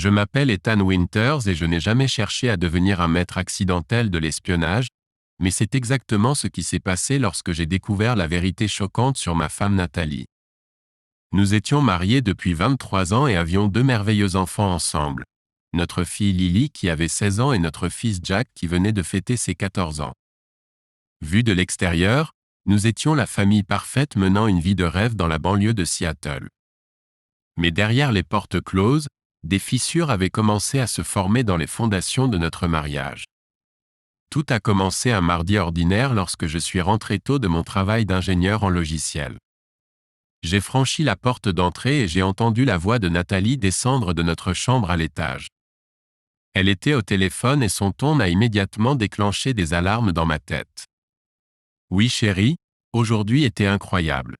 Je m'appelle Ethan Winters et je n'ai jamais cherché à devenir un maître accidentel de l'espionnage, mais c'est exactement ce qui s'est passé lorsque j'ai découvert la vérité choquante sur ma femme Nathalie. Nous étions mariés depuis 23 ans et avions 2 merveilleux enfants ensemble. Notre fille Lily qui avait 16 ans et notre fils Jack qui venait de fêter ses 14 ans. Vu de l'extérieur, nous étions la famille parfaite menant une vie de rêve dans la banlieue de Seattle. Mais derrière les portes closes, des fissures avaient commencé à se former dans les fondations de notre mariage. Tout a commencé un mardi ordinaire lorsque je suis rentré tôt de mon travail d'ingénieur en logiciel. J'ai franchi la porte d'entrée et j'ai entendu la voix de Nathalie descendre de notre chambre à l'étage. Elle était au téléphone et son ton a immédiatement déclenché des alarmes dans ma tête. Oui chérie, aujourd'hui était incroyable.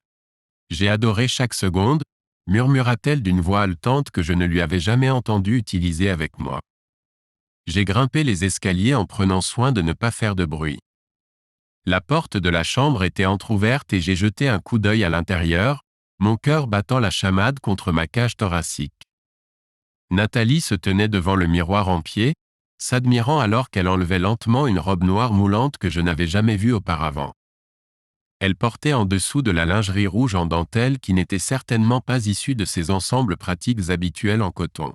J'ai adoré chaque seconde, murmura-t-elle d'une voix haletante que je ne lui avais jamais entendue utiliser avec moi. J'ai grimpé les escaliers en prenant soin de ne pas faire de bruit. La porte de la chambre était entr'ouverte et j'ai jeté un coup d'œil à l'intérieur, mon cœur battant la chamade contre ma cage thoracique. Nathalie se tenait devant le miroir en pied, s'admirant alors qu'elle enlevait lentement une robe noire moulante que je n'avais jamais vue auparavant. Elle portait en dessous de la lingerie rouge en dentelle qui n'était certainement pas issue de ses ensembles pratiques habituels en coton.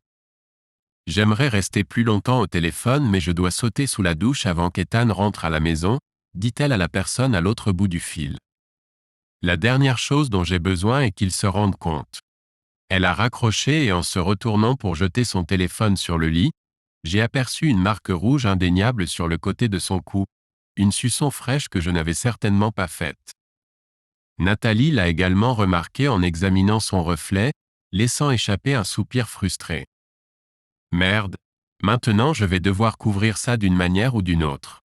J'aimerais rester plus longtemps au téléphone mais je dois sauter sous la douche avant qu'Ethan rentre à la maison, dit-elle à la personne à l'autre bout du fil. La dernière chose dont j'ai besoin est qu'il se rende compte. Elle a raccroché et en se retournant pour jeter son téléphone sur le lit, j'ai aperçu une marque rouge indéniable sur le côté de son cou, une suçon fraîche que je n'avais certainement pas faite. Nathalie l'a également remarqué en examinant son reflet, laissant échapper un soupir frustré. Merde, maintenant je vais devoir couvrir ça d'une manière ou d'une autre.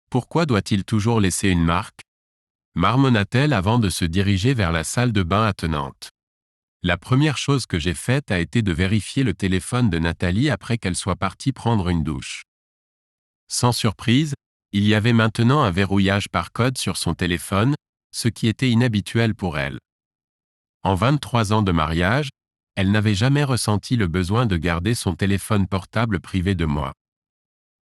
Pourquoi doit-il toujours laisser une marque? Marmonna-t-elle avant de se diriger vers la salle de bain attenante. La première chose que j'ai faite a été de vérifier le téléphone de Nathalie après qu'elle soit partie prendre une douche. Sans surprise, il y avait maintenant un verrouillage par code sur son téléphone, ce qui était inhabituel pour elle. En 23 ans de mariage, elle n'avait jamais ressenti le besoin de garder son téléphone portable privé de moi.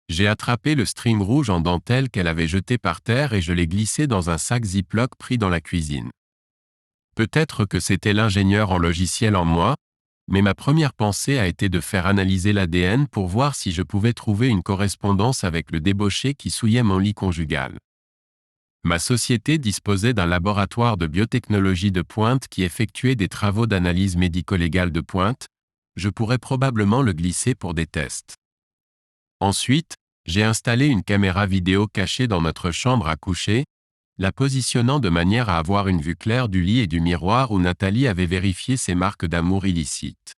J'ai attrapé le string rouge en dentelle qu'elle avait jeté par terre et je l'ai glissé dans un sac Ziploc pris dans la cuisine. Peut-être que c'était l'ingénieur en logiciel en moi, mais ma première pensée a été de faire analyser l'ADN pour voir si je pouvais trouver une correspondance avec le débauché qui souillait mon lit conjugal. Ma société disposait d'un laboratoire de biotechnologie de pointe qui effectuait des travaux d'analyse médico-légale de pointe, je pourrais probablement le glisser pour des tests. Ensuite, j'ai installé une caméra vidéo cachée dans notre chambre à coucher, la positionnant de manière à avoir une vue claire du lit et du miroir où Nathalie avait vérifié ses marques d'amour illicites.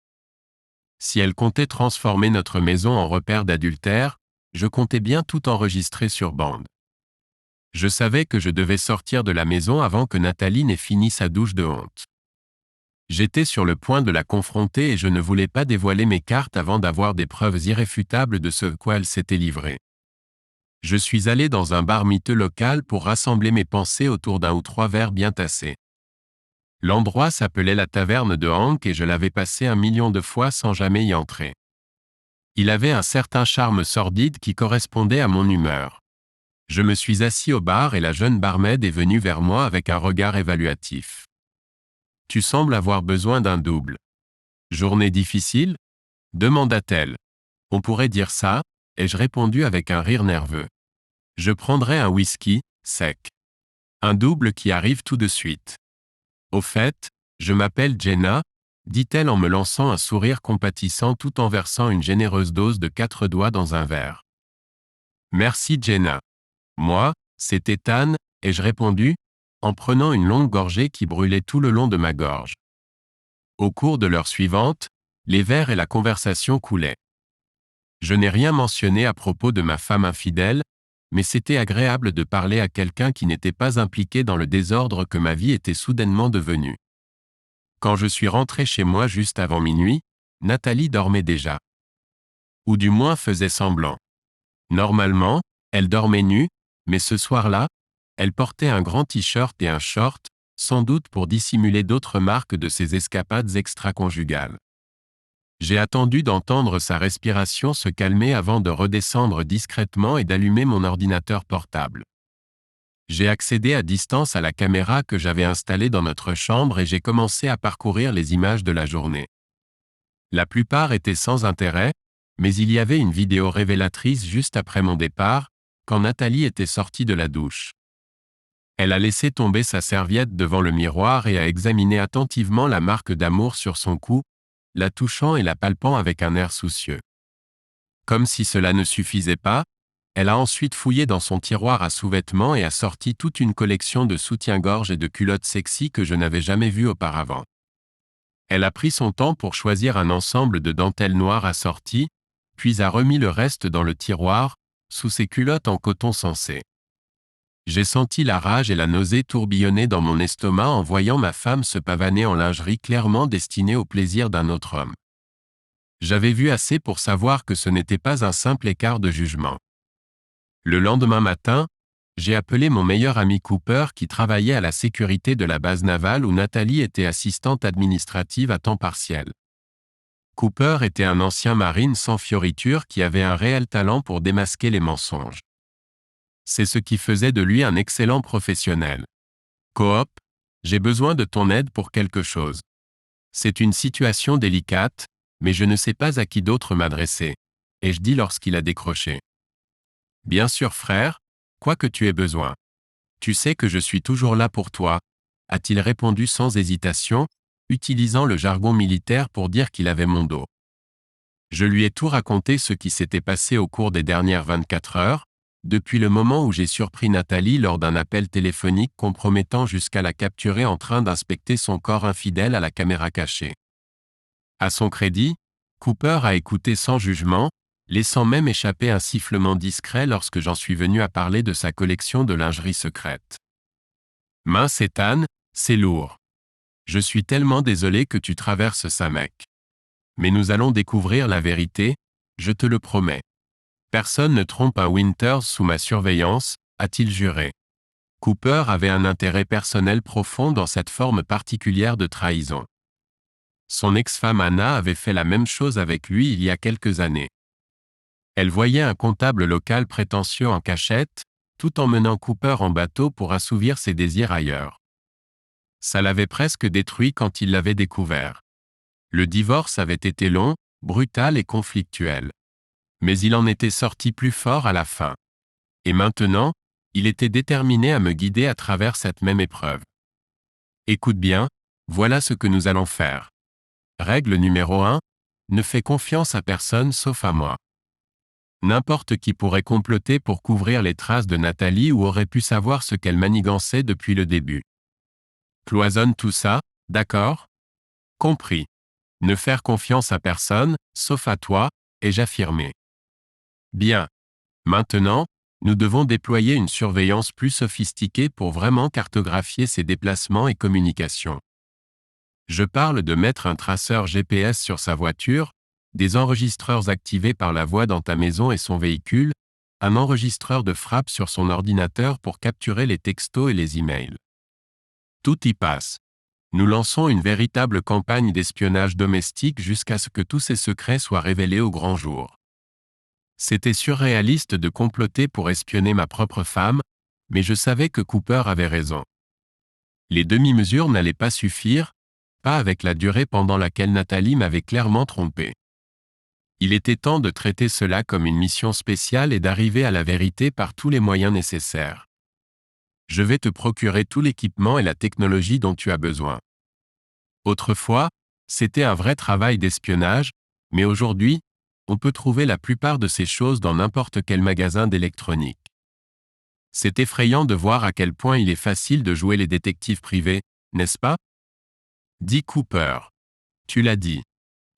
Si elle comptait transformer notre maison en repère d'adultère, je comptais bien tout enregistrer sur bande. Je savais que je devais sortir de la maison avant que Nathalie n'ait fini sa douche de honte. J'étais sur le point de la confronter et je ne voulais pas dévoiler mes cartes avant d'avoir des preuves irréfutables de ce à quoi elle s'était livrée. Je suis allé dans un bar miteux local pour rassembler mes pensées autour d'un ou 3 verres bien tassés. L'endroit s'appelait la taverne de Hank et je l'avais passé 1 million de fois sans jamais y entrer. Il avait un certain charme sordide qui correspondait à mon humeur. Je me suis assis au bar et la jeune barmaid est venue vers moi avec un regard évaluatif. « Tu sembles avoir besoin d'un double. »« Journée difficile ?» demanda-t-elle. « On pourrait dire ça, » ai-je répondu avec un rire nerveux. « Je prendrai un whisky, sec. Un double qui arrive tout de suite. »« Au fait, je m'appelle Jenna, » dit-elle en me lançant un sourire compatissant tout en versant une généreuse dose de 4 doigts dans un verre. « Merci Jenna. Moi, c'est Ethan, ai-je répondu, en prenant une longue gorgée qui brûlait tout le long de ma gorge. Au cours de l'heure suivante, les verres et la conversation coulaient. Je n'ai rien mentionné à propos de ma femme infidèle, mais c'était agréable de parler à quelqu'un qui n'était pas impliqué dans le désordre que ma vie était soudainement devenue. Quand je suis rentré chez moi juste avant minuit, Nathalie dormait déjà. Ou du moins faisait semblant. Normalement, elle dormait nue, mais ce soir-là, elle portait un grand t-shirt et un short, sans doute pour dissimuler d'autres marques de ses escapades extra-conjugales. J'ai attendu d'entendre sa respiration se calmer avant de redescendre discrètement et d'allumer mon ordinateur portable. J'ai accédé à distance à la caméra que j'avais installée dans notre chambre et j'ai commencé à parcourir les images de la journée. La plupart étaient sans intérêt, mais il y avait une vidéo révélatrice juste après mon départ, quand Nathalie était sortie de la douche. Elle a laissé tomber sa serviette devant le miroir et a examiné attentivement la marque d'amour sur son cou, la touchant et la palpant avec un air soucieux. Comme si cela ne suffisait pas, elle a ensuite fouillé dans son tiroir à sous-vêtements et a sorti toute une collection de soutiens-gorge et de culottes sexy que je n'avais jamais vues auparavant. Elle a pris son temps pour choisir un ensemble de dentelles noires assorties, puis a remis le reste dans le tiroir, sous ses culottes en coton sensé. J'ai senti la rage et la nausée tourbillonner dans mon estomac en voyant ma femme se pavaner en lingerie clairement destinée au plaisir d'un autre homme. J'avais vu assez pour savoir que ce n'était pas un simple écart de jugement. Le lendemain matin, j'ai appelé mon meilleur ami Cooper qui travaillait à la sécurité de la base navale où Nathalie était assistante administrative à temps partiel. Cooper était un ancien marine sans fioriture qui avait un réel talent pour démasquer les mensonges. C'est ce qui faisait de lui un excellent professionnel. Coop, j'ai besoin de ton aide pour quelque chose. C'est une situation délicate, mais je ne sais pas à qui d'autre m'adresser, ai-je dit lorsqu'il a décroché. Bien sûr frère, quoi que tu aies besoin. Tu sais que je suis toujours là pour toi, a-t-il répondu sans hésitation, utilisant le jargon militaire pour dire qu'il avait mon dos. Je lui ai tout raconté ce qui s'était passé au cours des dernières 24 heures, depuis le moment où j'ai surpris Nathalie lors d'un appel téléphonique compromettant jusqu'à la capturer en train d'inspecter son corps infidèle à la caméra cachée. À son crédit, Cooper a écouté sans jugement, laissant même échapper un sifflement discret lorsque j'en suis venu à parler de sa collection de lingerie secrète. Mince Ethan, c'est lourd. Je suis tellement désolé que tu traverses ça mec. Mais nous allons découvrir la vérité, je te le promets. Personne ne trompe un Winters sous ma surveillance, a-t-il juré. Cooper avait un intérêt personnel profond dans cette forme particulière de trahison. Son ex-femme Anna avait fait la même chose avec lui il y a quelques années. Elle voyait un comptable local prétentieux en cachette, tout en menant Cooper en bateau pour assouvir ses désirs ailleurs. Ça l'avait presque détruit quand il l'avait découvert. Le divorce avait été long, brutal et conflictuel. Mais il en était sorti plus fort à la fin. Et maintenant, il était déterminé à me guider à travers cette même épreuve. Écoute bien, voilà ce que nous allons faire. Règle numéro 1, ne fais confiance à personne sauf à moi. N'importe qui pourrait comploter pour couvrir les traces de Nathalie ou aurait pu savoir ce qu'elle manigançait depuis le début. Cloisonne tout ça, d'accord? Compris. Ne faire confiance à personne, sauf à toi, ai-je affirmé. Bien. Maintenant, nous devons déployer une surveillance plus sophistiquée pour vraiment cartographier ses déplacements et communications. Je parle de mettre un traceur GPS sur sa voiture, des enregistreurs activés par la voix dans ta maison et son véhicule, un enregistreur de frappe sur son ordinateur pour capturer les textos et les emails. Tout y passe. Nous lançons une véritable campagne d'espionnage domestique jusqu'à ce que tous ces secrets soient révélés au grand jour. C'était surréaliste de comploter pour espionner ma propre femme, mais je savais que Cooper avait raison. Les demi-mesures n'allaient pas suffire, pas avec la durée pendant laquelle Nathalie m'avait clairement trompé. Il était temps de traiter cela comme une mission spéciale et d'arriver à la vérité par tous les moyens nécessaires. Je vais te procurer tout l'équipement et la technologie dont tu as besoin. Autrefois, c'était un vrai travail d'espionnage, mais aujourd'hui, on peut trouver la plupart de ces choses dans n'importe quel magasin d'électronique. C'est effrayant de voir à quel point il est facile de jouer les détectives privés, n'est-ce pas? Dit Cooper. Tu l'as dit.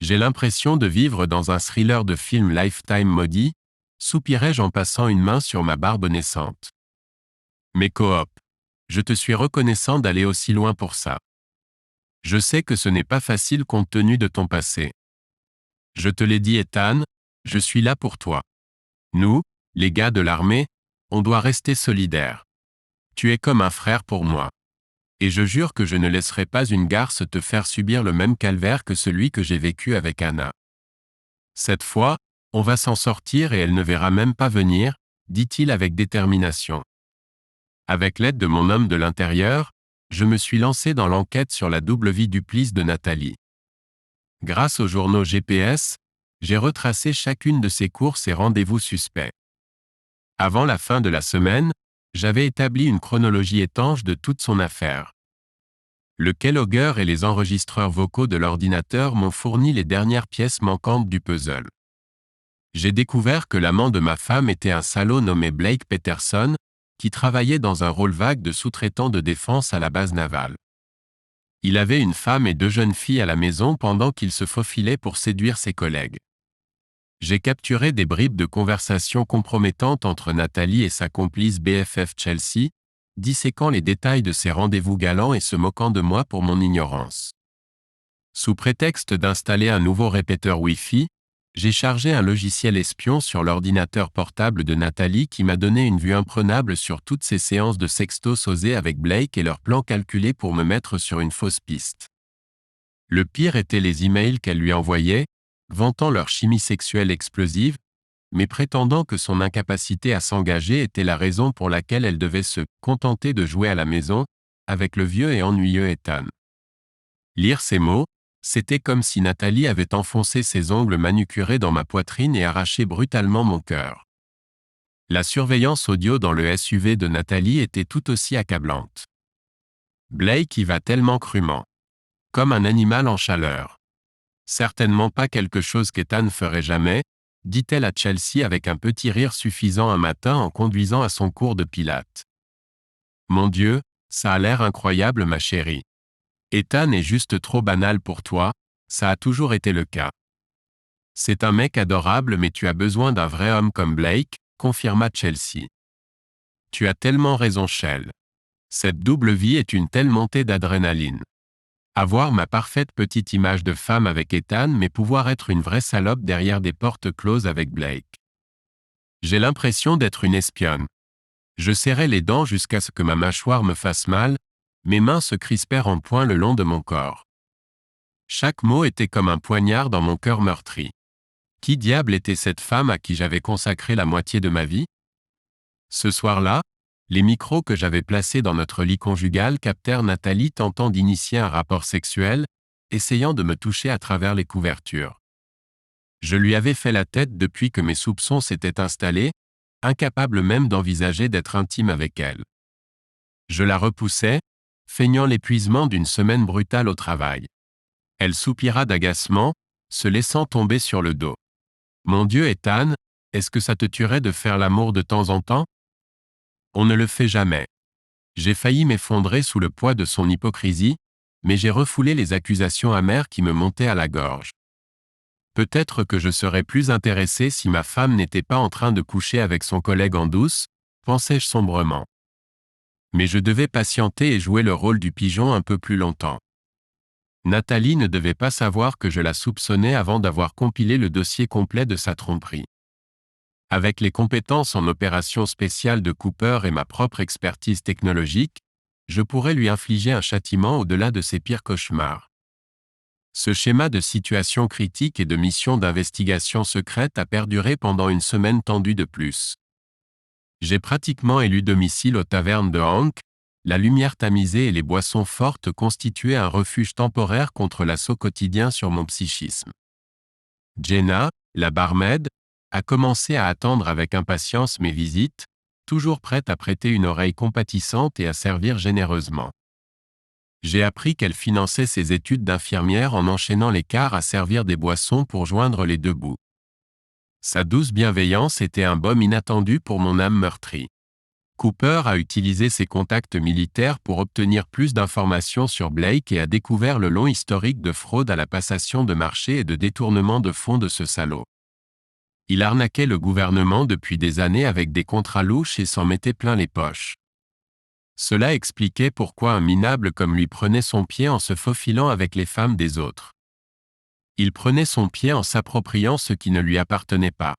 J'ai l'impression de vivre dans un thriller de film Lifetime maudit, soupirai-je en passant une main sur ma barbe naissante. Mais Coop, je te suis reconnaissant d'aller aussi loin pour ça. Je sais que ce n'est pas facile compte tenu de ton passé. Je te l'ai dit Ethan, je suis là pour toi. Nous, les gars de l'armée, on doit rester solidaires. Tu es comme un frère pour moi. Et je jure que je ne laisserai pas une garce te faire subir le même calvaire que celui que j'ai vécu avec Anna. Cette fois, on va s'en sortir et elle ne verra même pas venir, dit-il avec détermination. Avec l'aide de mon homme de l'intérieur, je me suis lancé dans l'enquête sur la double vie duplice de Nathalie. Grâce aux journaux GPS, j'ai retracé chacune de ses courses et rendez-vous suspects. Avant la fin de la semaine, j'avais établi une chronologie étanche de toute son affaire. Le keylogger et les enregistreurs vocaux de l'ordinateur m'ont fourni les dernières pièces manquantes du puzzle. J'ai découvert que l'amant de ma femme était un salaud nommé Blake Peterson, qui travaillait dans un rôle vague de sous-traitant de défense à la base navale. Il avait une femme et 2 jeunes filles à la maison pendant qu'il se faufilait pour séduire ses collègues. J'ai capturé des bribes de conversations compromettantes entre Nathalie et sa complice BFF Chelsea, disséquant les détails de ses rendez-vous galants et se moquant de moi pour mon ignorance. Sous prétexte d'installer un nouveau répéteur Wi-Fi, j'ai chargé un logiciel espion sur l'ordinateur portable de Nathalie qui m'a donné une vue imprenable sur toutes ses séances de sextos osées avec Blake et leurs plans calculés pour me mettre sur une fausse piste. Le pire était les emails qu'elle lui envoyait, vantant leur chimie sexuelle explosive, mais prétendant que son incapacité à s'engager était la raison pour laquelle elle devait se contenter de jouer à la maison, avec le vieux et ennuyeux Ethan. Lire ces mots, c'était comme si Nathalie avait enfoncé ses ongles manucurés dans ma poitrine et arraché brutalement mon cœur. La surveillance audio dans le SUV de Nathalie était tout aussi accablante. Blake y va tellement crûment. Comme un animal en chaleur. Certainement pas quelque chose qu'Ethan ferait jamais, dit-elle à Chelsea avec un petit rire suffisant un matin en conduisant à son cours de pilates. Mon Dieu, ça a l'air incroyable ma chérie. Ethan est juste trop banal pour toi, ça a toujours été le cas. C'est un mec adorable mais tu as besoin d'un vrai homme comme Blake, confirma Chelsea. Tu as tellement raison Shell. Cette double vie est une telle montée d'adrénaline. Avoir ma parfaite petite image de femme avec Ethan mais pouvoir être une vraie salope derrière des portes closes avec Blake. J'ai l'impression d'être une espionne. Je serrais les dents jusqu'à ce que ma mâchoire me fasse mal, mes mains se crispèrent en poing le long de mon corps. Chaque mot était comme un poignard dans mon cœur meurtri. Qui diable était cette femme à qui j'avais consacré la moitié de ma vie? Ce soir-là, les micros que j'avais placés dans notre lit conjugal captèrent Nathalie tentant d'initier un rapport sexuel, essayant de me toucher à travers les couvertures. Je lui avais fait la tête depuis que mes soupçons s'étaient installés, incapable même d'envisager d'être intime avec elle. Je la repoussais, feignant l'épuisement d'une semaine brutale au travail. Elle soupira d'agacement, se laissant tomber sur le dos. « Mon Dieu Ethan, est-ce que ça te tuerait de faire l'amour de temps en temps? On ne le fait jamais. » J'ai failli m'effondrer sous le poids de son hypocrisie, mais j'ai refoulé les accusations amères qui me montaient à la gorge. Peut-être que je serais plus intéressé si ma femme n'était pas en train de coucher avec son collègue en douce, pensais-je sombrement. Mais je devais patienter et jouer le rôle du pigeon un peu plus longtemps. Nathalie ne devait pas savoir que je la soupçonnais avant d'avoir compilé le dossier complet de sa tromperie. Avec les compétences en opérations spéciales de Cooper et ma propre expertise technologique, je pourrais lui infliger un châtiment au-delà de ses pires cauchemars. Ce schéma de situation critique et de mission d'investigation secrète a perduré pendant une semaine tendue de plus. J'ai pratiquement élu domicile aux tavernes de Hank, la lumière tamisée et les boissons fortes constituaient un refuge temporaire contre l'assaut quotidien sur mon psychisme. Jenna, la barmaid, a commencé à attendre avec impatience mes visites, toujours prête à prêter une oreille compatissante et à servir généreusement. J'ai appris qu'elle finançait ses études d'infirmière en enchaînant les quarts à servir des boissons pour joindre les deux bouts. Sa douce bienveillance était un baume inattendu pour mon âme meurtrie. Cooper a utilisé ses contacts militaires pour obtenir plus d'informations sur Blake et a découvert le long historique de fraude à la passation de marché et de détournement de fonds de ce salaud. Il arnaquait le gouvernement depuis des années avec des contrats louches et s'en mettait plein les poches. Cela expliquait pourquoi un minable comme lui prenait son pied en se faufilant avec les femmes des autres. Il prenait son pied en s'appropriant ce qui ne lui appartenait pas.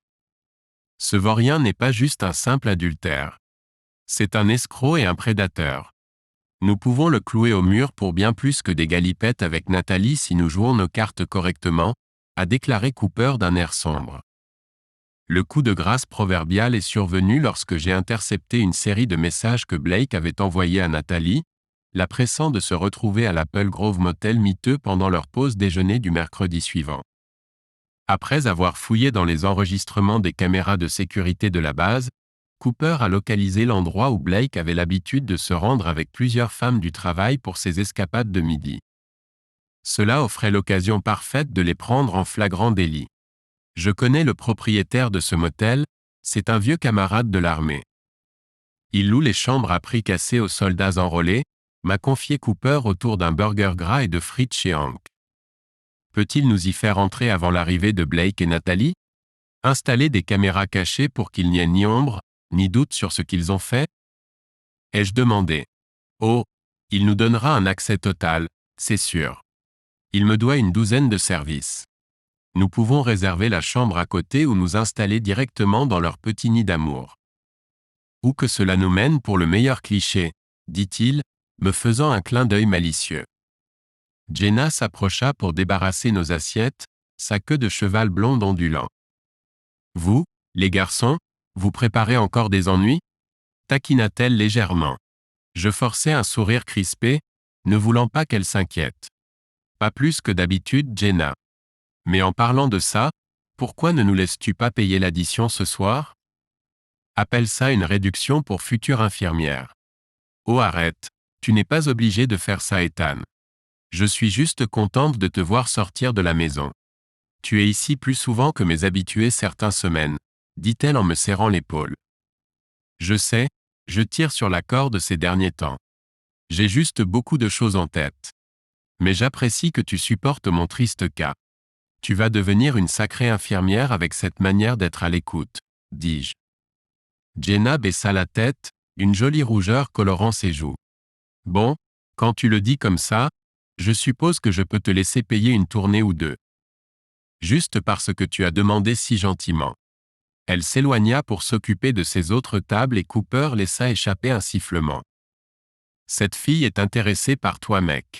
Ce vaurien n'est pas juste un simple adultère. C'est un escroc et un prédateur. Nous pouvons le clouer au mur pour bien plus que des galipettes avec Nathalie si nous jouons nos cartes correctement, a déclaré Cooper d'un air sombre. Le coup de grâce proverbial est survenu lorsque j'ai intercepté une série de messages que Blake avait envoyés à Natalie, la pressant de se retrouver à l'Apple Grove Motel miteux pendant leur pause déjeuner du mercredi suivant. Après avoir fouillé dans les enregistrements des caméras de sécurité de la base, Cooper a localisé l'endroit où Blake avait l'habitude de se rendre avec plusieurs femmes du travail pour ses escapades de midi. Cela offrait l'occasion parfaite de les prendre en flagrant délit. Je connais le propriétaire de ce motel, c'est un vieux camarade de l'armée. Il loue les chambres à prix cassé aux soldats enrôlés, m'a confié Cooper autour d'un burger gras et de frites chez Hank. Peut-il nous y faire entrer avant l'arrivée de Blake et Natalie? Installer des caméras cachées pour qu'il n'y ait ni ombre, ni doute sur ce qu'ils ont fait? Ai-je demandé. Oh, il nous donnera un accès total, c'est sûr. Il me doit une douzaine de services. Nous pouvons réserver la chambre à côté ou nous installer directement dans leur petit nid d'amour. Où que cela nous mène pour le meilleur cliché, dit-il, me faisant un clin d'œil malicieux. Jenna s'approcha pour débarrasser nos assiettes, sa queue de cheval blonde ondulant. Vous, les garçons, vous préparez encore des ennuis? Taquina-t-elle légèrement. Je forçai un sourire crispé, ne voulant pas qu'elle s'inquiète. Pas plus que d'habitude, Jenna. Mais en parlant de ça, pourquoi ne nous laisses-tu pas payer l'addition ce soir? Appelle ça une réduction pour future infirmière. Oh arrête, tu n'es pas obligé de faire ça, Ethan. Je suis juste contente de te voir sortir de la maison. Tu es ici plus souvent que mes habitués certaines semaines, dit-elle en me serrant l'épaule. Je sais, je tire sur la corde ces derniers temps. J'ai juste beaucoup de choses en tête. Mais j'apprécie que tu supportes mon triste cas. Tu vas devenir une sacrée infirmière avec cette manière d'être à l'écoute, dis-je. Jenna baissa la tête, une jolie rougeur colorant ses joues. Bon, quand tu le dis comme ça, je suppose que je peux te laisser payer une tournée ou deux. Juste parce que tu as demandé si gentiment. Elle s'éloigna pour s'occuper de ses autres tables et Cooper laissa échapper un sifflement. Cette fille est intéressée par toi, mec.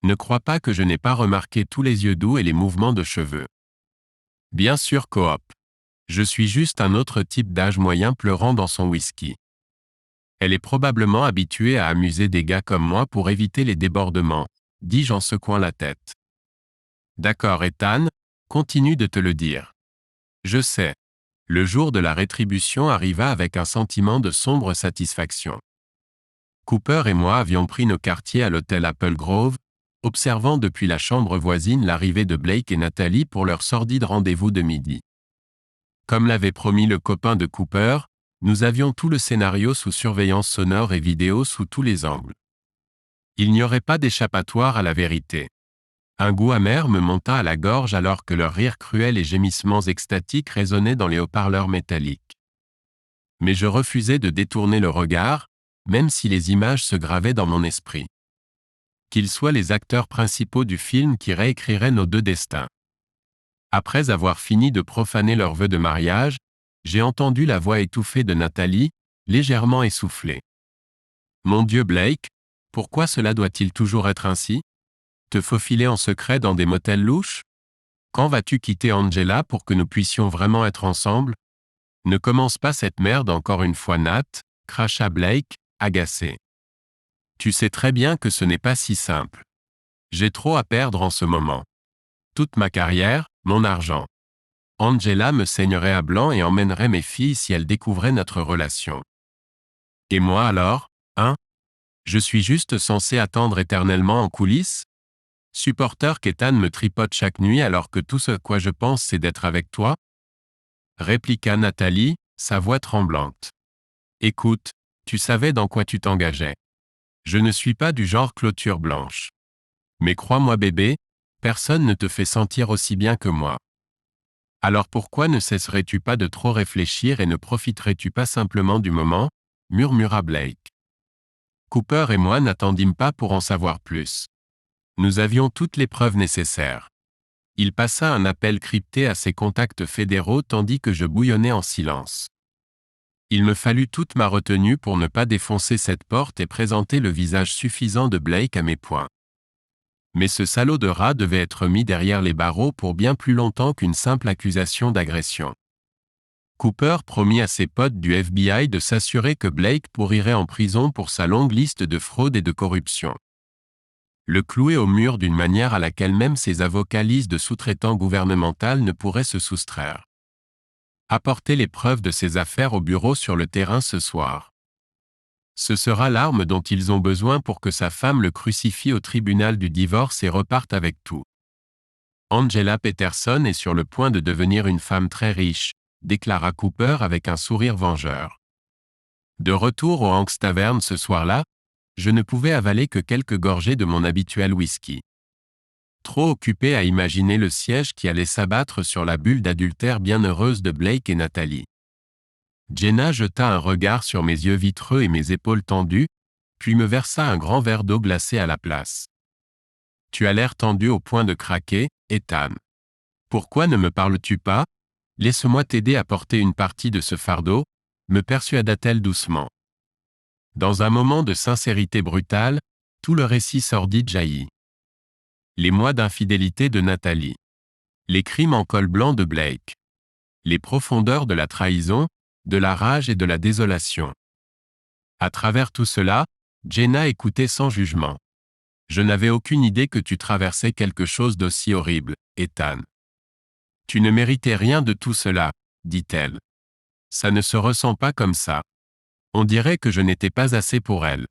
Ne crois pas que je n'ai pas remarqué tous les yeux doux et les mouvements de cheveux. Bien sûr, coop. Je suis juste un autre type d'âge moyen pleurant dans son whisky. Elle est probablement habituée à amuser des gars comme moi pour éviter les débordements, dis-je en secouant la tête. D'accord, Ethan, continue de te le dire. Je sais. Le jour de la rétribution arriva avec un sentiment de sombre satisfaction. Cooper et moi avions pris nos quartiers à l'hôtel Apple Grove, observant depuis la chambre voisine l'arrivée de Blake et Natalie pour leur sordide rendez-vous de midi. Comme l'avait promis le copain de Cooper, nous avions tout le scénario sous surveillance sonore et vidéo sous tous les angles. Il n'y aurait pas d'échappatoire à la vérité. Un goût amer me monta à la gorge alors que leurs rires cruels et gémissements extatiques résonnaient dans les haut-parleurs métalliques. Mais je refusais de détourner le regard, même si les images se gravaient dans mon esprit. Qu'ils soient les acteurs principaux du film qui réécriraient nos deux destins. Après avoir fini de profaner leur vœu de mariage, j'ai entendu la voix étouffée de Natalie, légèrement essoufflée. Mon Dieu Blake, pourquoi cela doit-il toujours être ainsi? Te faufiler en secret dans des motels louches? Quand vas-tu quitter Angela pour que nous puissions vraiment être ensemble? Ne commence pas cette merde encore une fois, Nat, cracha Blake, agacé. Tu sais très bien que ce n'est pas si simple. J'ai trop à perdre en ce moment. Toute ma carrière, mon argent. Angela me saignerait à blanc et emmènerait mes filles si elle découvrait notre relation. Et moi alors, hein? Je suis juste censé attendre éternellement en coulisses? Supporter qu'Ethan me tripote chaque nuit alors que tout ce à quoi je pense c'est d'être avec toi? Répliqua Nathalie, sa voix tremblante. Écoute, tu savais dans quoi tu t'engageais. Je ne suis pas du genre clôture blanche. Mais crois-moi bébé, personne ne te fait sentir aussi bien que moi. Alors pourquoi ne cesserais-tu pas de trop réfléchir et ne profiterais-tu pas simplement du moment? Murmura Blake. Cooper et moi n'attendîmes pas pour en savoir plus. Nous avions toutes les preuves nécessaires. Il passa un appel crypté à ses contacts fédéraux tandis que je bouillonnais en silence. Il me fallut toute ma retenue pour ne pas défoncer cette porte et présenter le visage suffisant de Blake à mes poings. Mais ce salaud de rat devait être mis derrière les barreaux pour bien plus longtemps qu'une simple accusation d'agression. Cooper promit à ses potes du FBI de s'assurer que Blake pourrirait en prison pour sa longue liste de fraude et de corruption. Le clouer au mur d'une manière à laquelle même ses avocats lisent de sous-traitants gouvernementaux ne pourraient se soustraire. Apporter les preuves de ses affaires au bureau sur le terrain ce soir. Ce sera l'arme dont ils ont besoin pour que sa femme le crucifie au tribunal du divorce et reparte avec tout. Angela Peterson est sur le point de devenir une femme très riche, déclara Cooper avec un sourire vengeur. De retour au Hank's Tavern ce soir-là, je ne pouvais avaler que quelques gorgées de mon habituel whisky. Trop occupé à imaginer le siège qui allait s'abattre sur la bulle d'adultère bienheureuse de Blake et Natalie. Jenna jeta un regard sur mes yeux vitreux et mes épaules tendues, puis me versa un grand verre d'eau glacée à la place. Tu as l'air tendu au point de craquer, Ethan. Pourquoi ne me parles-tu pas? Laisse-moi t'aider à porter une partie de ce fardeau, me persuada-t-elle doucement. Dans un moment de sincérité brutale, tout le récit sordide jaillit. Les mois d'infidélité de Natalie. Les crimes en col blanc de Blake. Les profondeurs de la trahison, de la rage et de la désolation. À travers tout cela, Jenna écoutait sans jugement. Je n'avais aucune idée que tu traversais quelque chose d'aussi horrible, Ethan. Tu ne méritais rien de tout cela, dit-elle. Ça ne se ressent pas comme ça. On dirait que je n'étais pas assez pour elle.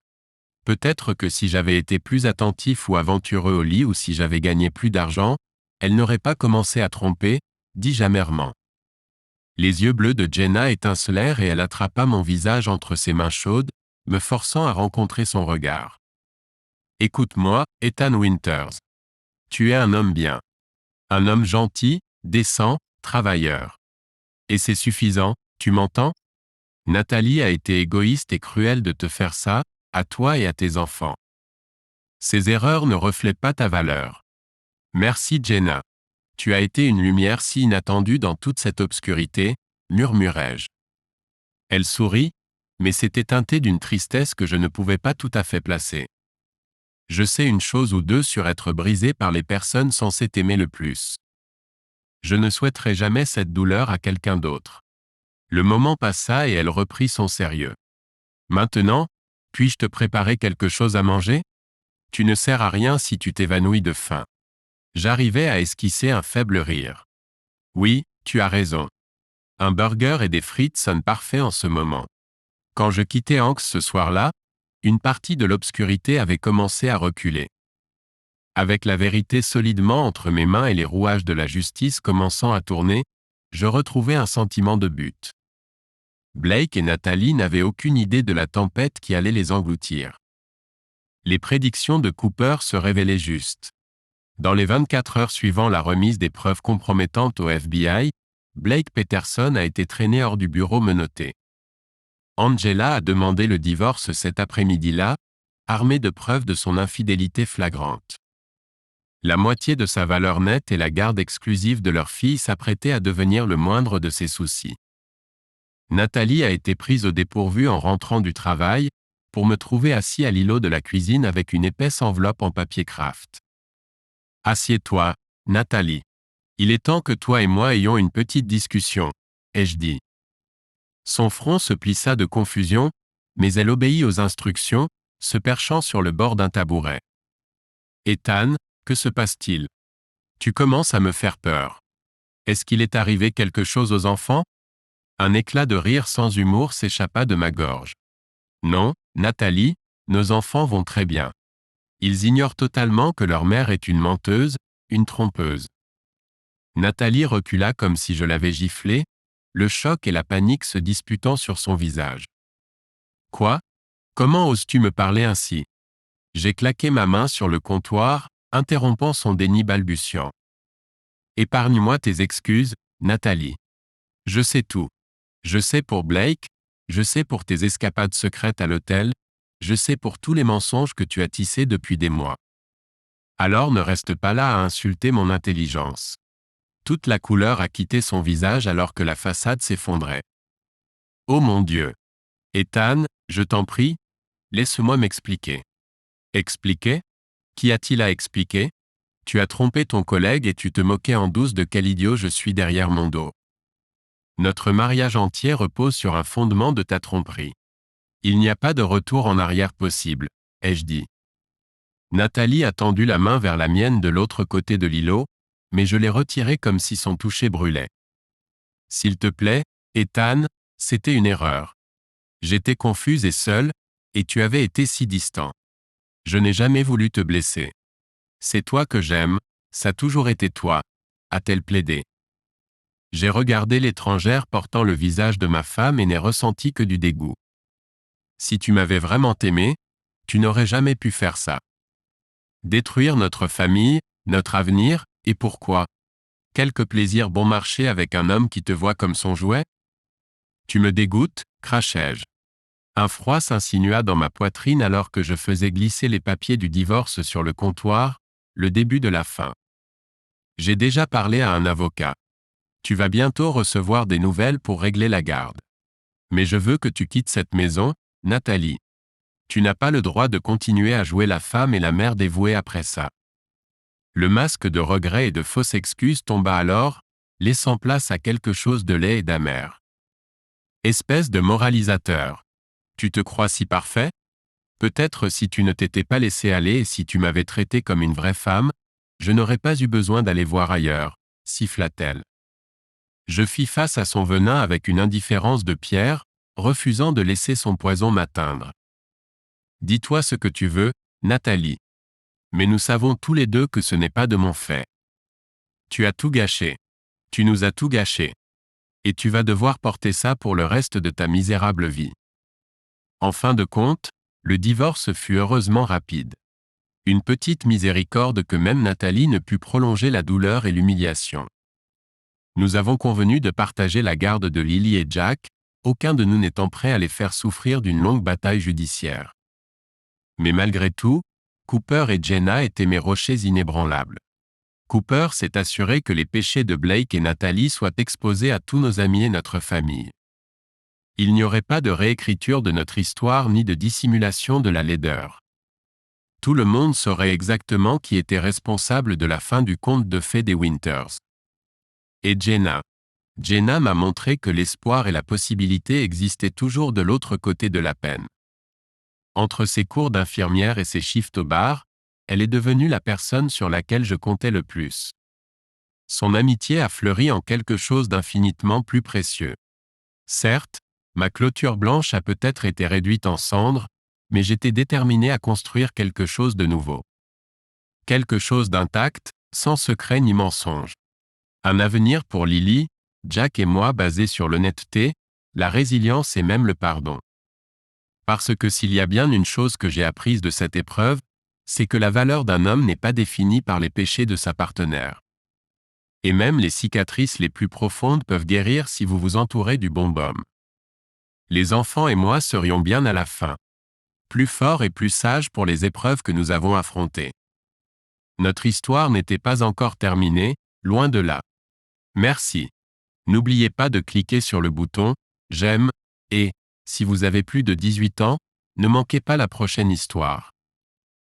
Peut-être que si j'avais été plus attentif ou aventureux au lit ou si j'avais gagné plus d'argent, elle n'aurait pas commencé à tromper, dis-je amèrement. Les yeux bleus de Jenna étincelèrent et elle attrapa mon visage entre ses mains chaudes, me forçant à rencontrer son regard. Écoute-moi, Ethan Winters. Tu es un homme bien. Un homme gentil, décent, travailleur. Et c'est suffisant, tu m'entends? Natalie a été égoïste et cruelle de te faire ça, à toi et à tes enfants. Ces erreurs ne reflètent pas ta valeur. Merci Jenna. Tu as été une lumière si inattendue dans toute cette obscurité, murmurai-je. Elle sourit, mais c'était teinté d'une tristesse que je ne pouvais pas tout à fait placer. Je sais une chose ou deux sur être brisé par les personnes censées t'aimer le plus. Je ne souhaiterais jamais cette douleur à quelqu'un d'autre. Le moment passa et elle reprit son sérieux. Maintenant, puis-je te préparer quelque chose à manger? Tu ne sers à rien si tu t'évanouis de faim. J'arrivais à esquisser un faible rire. Oui, tu as raison. Un burger et des frites sonnent parfaits en ce moment. Quand je quittais Hank's ce soir-là, une partie de l'obscurité avait commencé à reculer. Avec la vérité solidement entre mes mains et les rouages de la justice commençant à tourner, je retrouvais un sentiment de but. Blake et Natalie n'avaient aucune idée de la tempête qui allait les engloutir. Les prédictions de Cooper se révélaient justes. Dans les 24 heures suivant la remise des preuves compromettantes au FBI, Blake Peterson a été traîné hors du bureau menotté. Angela a demandé le divorce cet après-midi-là, armée de preuves de son infidélité flagrante. La moitié de sa valeur nette et la garde exclusive de leur fille s'apprêtaient à devenir le moindre de ses soucis. Natalie a été prise au dépourvu en rentrant du travail, pour me trouver assis à l'îlot de la cuisine avec une épaisse enveloppe en papier craft. Assieds-toi, Natalie. Il est temps que toi et moi ayons une petite discussion, ai-je dit. Son front se plissa de confusion, mais elle obéit aux instructions, se perchant sur le bord d'un tabouret. Ethan, que se passe-t-il? Tu commences à me faire peur. Est-ce qu'il est arrivé quelque chose aux enfants? Un éclat de rire sans humour s'échappa de ma gorge. Non, Natalie, nos enfants vont très bien. Ils ignorent totalement que leur mère est une menteuse, une trompeuse. Natalie recula comme si je l'avais giflée, le choc et la panique se disputant sur son visage. Quoi? Comment oses-tu me parler ainsi? J'ai claqué ma main sur le comptoir, interrompant son déni balbutiant. Épargne-moi tes excuses, Natalie. Je sais tout. Je sais pour Blake, je sais pour tes escapades secrètes à l'hôtel, je sais pour tous les mensonges que tu as tissés depuis des mois. Alors ne reste pas là à insulter mon intelligence. Toute la couleur a quitté son visage alors que la façade s'effondrait. Oh mon Dieu! Ethan, je t'en prie, laisse-moi m'expliquer. Expliquer? Qu'y a-t-il à expliquer? Tu as trompé ton collègue et tu te moquais en douce de quel idiot je suis derrière mon dos. Notre mariage entier repose sur un fondement de ta tromperie. Il n'y a pas de retour en arrière possible, ai-je dit. Nathalie a tendu la main vers la mienne de l'autre côté de l'îlot, mais je l'ai retirée comme si son toucher brûlait. S'il te plaît, Ethan, c'était une erreur. J'étais confuse et seule, et tu avais été si distant. Je n'ai jamais voulu te blesser. C'est toi que j'aime, ça a toujours été toi, a-t-elle plaidé. J'ai regardé l'étrangère portant le visage de ma femme et n'ai ressenti que du dégoût. Si tu m'avais vraiment aimé, tu n'aurais jamais pu faire ça. Détruire notre famille, notre avenir, et pourquoi? Quelque plaisir bon marché avec un homme qui te voit comme son jouet? Tu me dégoûtes, crachai-je. Un froid s'insinua dans ma poitrine alors que je faisais glisser les papiers du divorce sur le comptoir, le début de la fin. J'ai déjà parlé à un avocat. Tu vas bientôt recevoir des nouvelles pour régler la garde. Mais je veux que tu quittes cette maison, Nathalie. Tu n'as pas le droit de continuer à jouer la femme et la mère dévouée après ça. Le masque de regret et de fausses excuses tomba alors, laissant place à quelque chose de laid et d'amer. Espèce de moralisateur. Tu te crois si parfait? Peut-être si tu ne t'étais pas laissé aller et si tu m'avais traité comme une vraie femme, je n'aurais pas eu besoin d'aller voir ailleurs, siffla-t-elle. Je fis face à son venin avec une indifférence de pierre, refusant de laisser son poison m'atteindre. Dis-toi ce que tu veux, Nathalie. Mais nous savons tous les deux que ce n'est pas de mon fait. Tu as tout gâché. Tu nous as tout gâché. Et tu vas devoir porter ça pour le reste de ta misérable vie. En fin de compte, le divorce fut heureusement rapide. Une petite miséricorde que même Nathalie ne put prolonger la douleur et l'humiliation. Nous avons convenu de partager la garde de Lily et Jack, aucun de nous n'étant prêt à les faire souffrir d'une longue bataille judiciaire. Mais malgré tout, Cooper et Jenna étaient mes rochers inébranlables. Cooper s'est assuré que les péchés de Blake et Nathalie soient exposés à tous nos amis et notre famille. Il n'y aurait pas de réécriture de notre histoire ni de dissimulation de la laideur. Tout le monde saurait exactement qui était responsable de la fin du conte de fées des Winters. Et Jenna. Jenna m'a montré que l'espoir et la possibilité existaient toujours de l'autre côté de la peine. Entre ses cours d'infirmière et ses shifts au bar, elle est devenue la personne sur laquelle je comptais le plus. Son amitié a fleuri en quelque chose d'infiniment plus précieux. Certes, ma clôture blanche a peut-être été réduite en cendres, mais j'étais déterminé à construire quelque chose de nouveau. Quelque chose d'intact, sans secret ni mensonge. Un avenir pour Lily, Jack et moi basé sur l'honnêteté, la résilience et même le pardon. Parce que s'il y a bien une chose que j'ai apprise de cette épreuve, c'est que la valeur d'un homme n'est pas définie par les péchés de sa partenaire. Et même les cicatrices les plus profondes peuvent guérir si vous vous entourez du bon baume. Les enfants et moi serions bien à la fin. Plus forts et plus sages pour les épreuves que nous avons affrontées. Notre histoire n'était pas encore terminée, loin de là. Merci. N'oubliez pas de cliquer sur le bouton « J'aime » et, si vous avez plus de 18 ans, ne manquez pas la prochaine histoire.